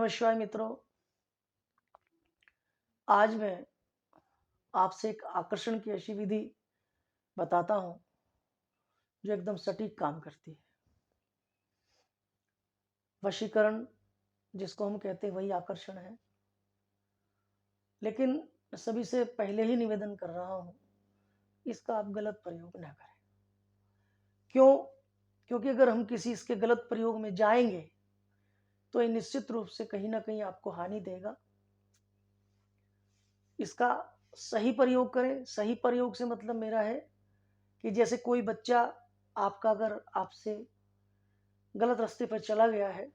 नमस्कार मित्रों। आज मैं आपसे एक आकर्षण की ऐसी विधि बताता हूँ जो एकदम सटीक काम करती है। वशीकरण जिसको हम कहते हैं वही आकर्षण है। लेकिन सभी से पहले ही निवेदन कर रहा हूँ, इसका आप गलत प्रयोग ना करें। क्यों? क्योंकि अगर हम किसी इसके गलत प्रयोग में जाएंगे तो ये निश्चित रूप से कहीं ना कहीं आपको हानि देगा। इसका सही प्रयोग करें। सही प्रयोग से मतलब मेरा है कि जैसे कोई बच्चा आपका अगर आपसे गलत रास्ते पर चला गया है,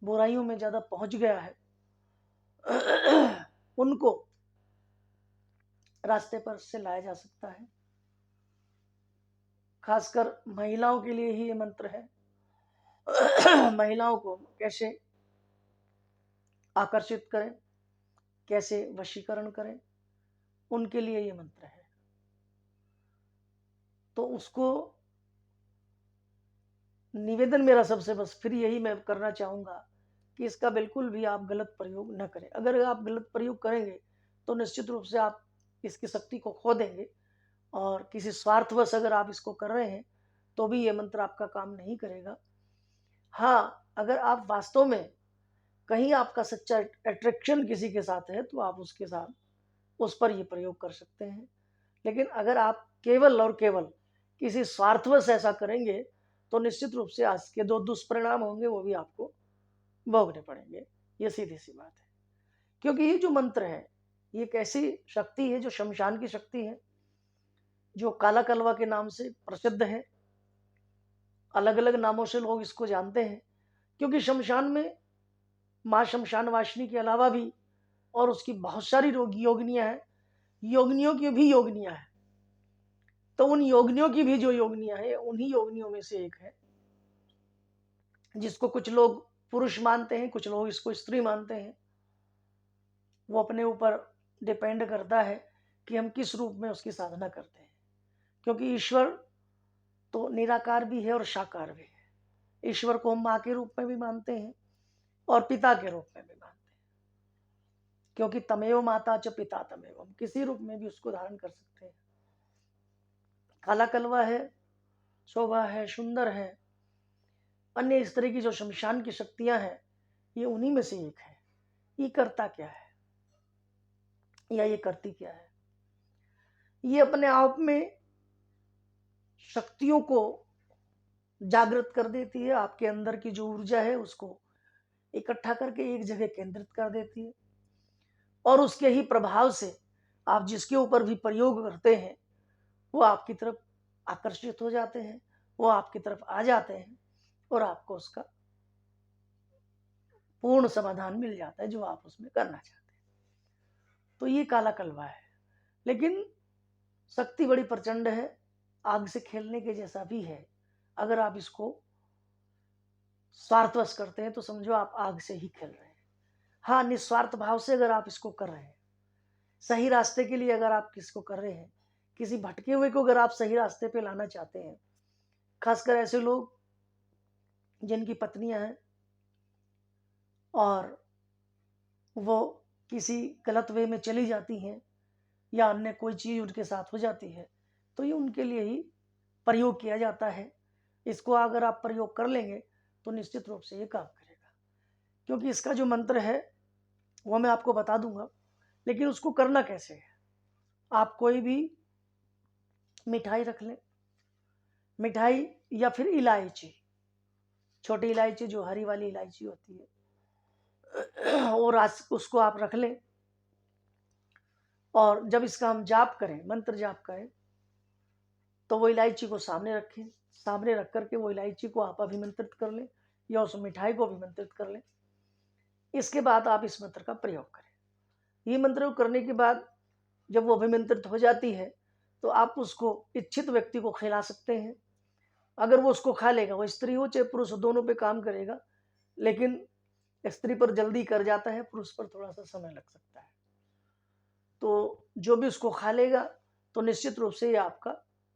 बुराइयों में ज्यादा पहुंच गया है, उनको रास्ते पर से लाया जा सकता है। खासकर महिलाओं के लिए ही ये मंत्र है। महिलाओं को कैसे आकर्षित करें, कैसे वशीकरण करें, उनके लिए ये मंत्र है। तो उसको निवेदन मेरा सबसे बस फिर यही मैं करना चाहूंगा कि इसका बिल्कुल भी आप गलत प्रयोग न करें। अगर आप गलत प्रयोग करेंगे तो निश्चित रूप से आप इसकी शक्ति को खो देंगे और किसी स्वार्थवश अगर आप इसको कर रहे हैं तो भी ये मंत्र आपका काम नहीं करेगा। हाँ, अगर आप वास्तव में कहीं आपका सच्चा अट्रैक्शन किसी के साथ है तो आप उसके साथ उस पर ये प्रयोग कर सकते हैं। लेकिन अगर आप केवल और केवल किसी स्वार्थवश ऐसा करेंगे तो निश्चित रूप से आज के जो दुष्परिणाम होंगे वो भी आपको भोगने पड़ेंगे। ये सीधी सी बात है। क्योंकि ये जो मंत्र है ये एक ऐसी शक्ति है जो शमशान की शक्ति है, जो काला कलवा के नाम से प्रसिद्ध है। अलग अलग नामों से लोग इसको जानते हैं क्योंकि शमशान में माँ शमशान वासिनी के अलावा भी और उसकी बहुत सारी योगिनियां हैं, योगिनियों की भी योगिनियां हैं। तो उन योगिनियों की भी जो योगिनियां हैं उन्हीं योगिनियों में से एक है जिसको कुछ लोग पुरुष मानते हैं, कुछ लोग इसको स्त्री मानते हैं। वो अपने ऊपर डिपेंड करता है कि हम किस रूप में उसकी साधना करते हैं। क्योंकि ईश्वर तो निराकार भी है और साकार भी है। ईश्वर को हम माँ के रूप में भी मानते हैं और पिता के रूप में भी मानते हैं, क्योंकि तमेव माता च पिता तमेव, हम किसी रूप में भी उसको धारण कर सकते हैं। काला कलवा है, शोभा है, सुंदर है, अन्य इस तरह की जो शमशान की शक्तियां हैं ये उन्हीं में से एक है। ये करता क्या है या ये करती क्या है? ये अपने आप में शक्तियों को जागृत कर देती है। आपके अंदर की जो ऊर्जा है उसको इकट्ठा करके एक जगह केंद्रित कर देती है और उसके ही प्रभाव से आप जिसके ऊपर भी प्रयोग करते हैं वो आपकी तरफ आकर्षित हो जाते हैं, वो आपकी तरफ आ जाते हैं और आपको उसका पूर्ण समाधान मिल जाता है जो आप उसमें करना चाहते हैं। तो ये काला कलवा है, लेकिन शक्ति बड़ी प्रचंड है, आग से खेलने के जैसा भी है। अगर आप इसको स्वार्थवश करते हैं तो समझो आप आग से ही खेल रहे हैं। हाँ, निस्वार्थ भाव से अगर आप इसको कर रहे हैं, सही रास्ते के लिए अगर आप किसको कर रहे हैं, किसी भटके हुए को अगर आप सही रास्ते पे लाना चाहते हैं, खासकर ऐसे लोग जिनकी पत्नियां हैं और वो किसी गलत वे में चली जाती हैं या अन्य कोई चीज उनके साथ हो जाती है, तो ये उनके लिए ही प्रयोग किया जाता है। इसको अगर आप प्रयोग कर लेंगे तो निश्चित रूप से ये काम करेगा। क्योंकि इसका जो मंत्र है वो मैं आपको बता दूंगा, लेकिन उसको करना कैसे है। आप कोई भी मिठाई रख लें, मिठाई या फिर इलायची, छोटी इलायची जो हरी वाली इलायची होती है, और उसको आप रख लें। और जब इसका हम जाप करें, मंत्र जाप करें, तो वो इलायची को सामने रखें। सामने रख करके वो इलायची को आप अभिमंत्रित कर लें या उस मिठाई को अभिमंत्रित कर लें। इसके बाद आप इस मंत्र का प्रयोग करें। ये मंत्र करने के बाद जब वो अभिमंत्रित हो जाती है तो आप उसको इच्छित व्यक्ति को खिला सकते हैं। अगर वो उसको खा लेगा, वो स्त्री हो चाहे पुरुष हो, दोनों पे काम करेगा। लेकिन स्त्री पर जल्दी कर जाता है, पुरुष पर थोड़ा सा समय लग सकता है। तो जो भी उसको खा लेगा तो निश्चित रूप से ये आपका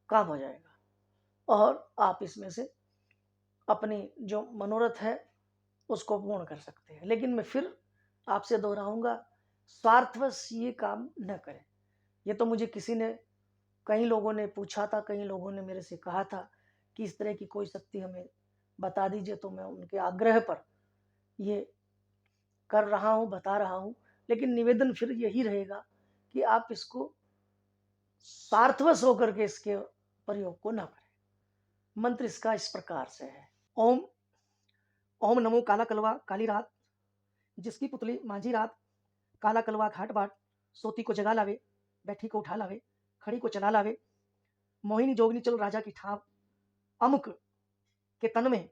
काम हो जाएगा और आप इसमें से अपनी जो मनोरथ है उसको पूर्ण कर सकते हैं। लेकिन मैं फिर आपसे दोहराऊंगा, स्वार्थवश ये काम न करें। ये तो मुझे किसी ने, कई लोगों ने पूछा था, कई लोगों ने मेरे से कहा था कि इस तरह की कोई शक्ति हमें बता दीजिए, तो मैं उनके आग्रह पर ये कर रहा हूँ, बता रहा हूँ। लेकिन निवेदन फिर यही रहेगा कि आप इसको स्वार्थवश होकर के इसके प्रयोग को ना करें। मंत्र इसका इस प्रकार से है। ओम ओम नमो काला कलवा काली रात, जिसकी पुतली माझी रात, काला कलवा घाट बाट, सोती को जगा लावे, बैठी को उठा लावे, खड़ी को चला लावे, मोहिनी जोगनी चल राजा की ठाव, अमुक के तन में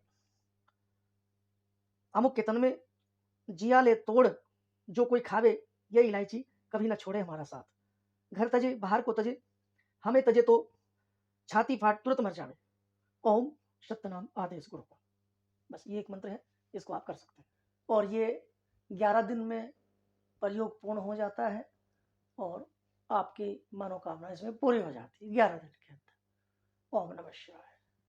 अमुक के तन में जिया ले तोड़, जो कोई खावे ये इलायची कभी ना छोड़े हमारा साथ। घर तजे बाहर को तजे, हमें तजे तो छाती फाट तुरंत मर जावे। ओम सत्यनाम आदेश गुरु को। बस ये एक मंत्र है, इसको आप कर सकते हैं। और ये 11 दिन में प्रयोग पूर्ण हो जाता है और आपकी मनोकामना इसमें पूरी हो जाती है 11 दिन के अंदर। ओम नमः शिवाय।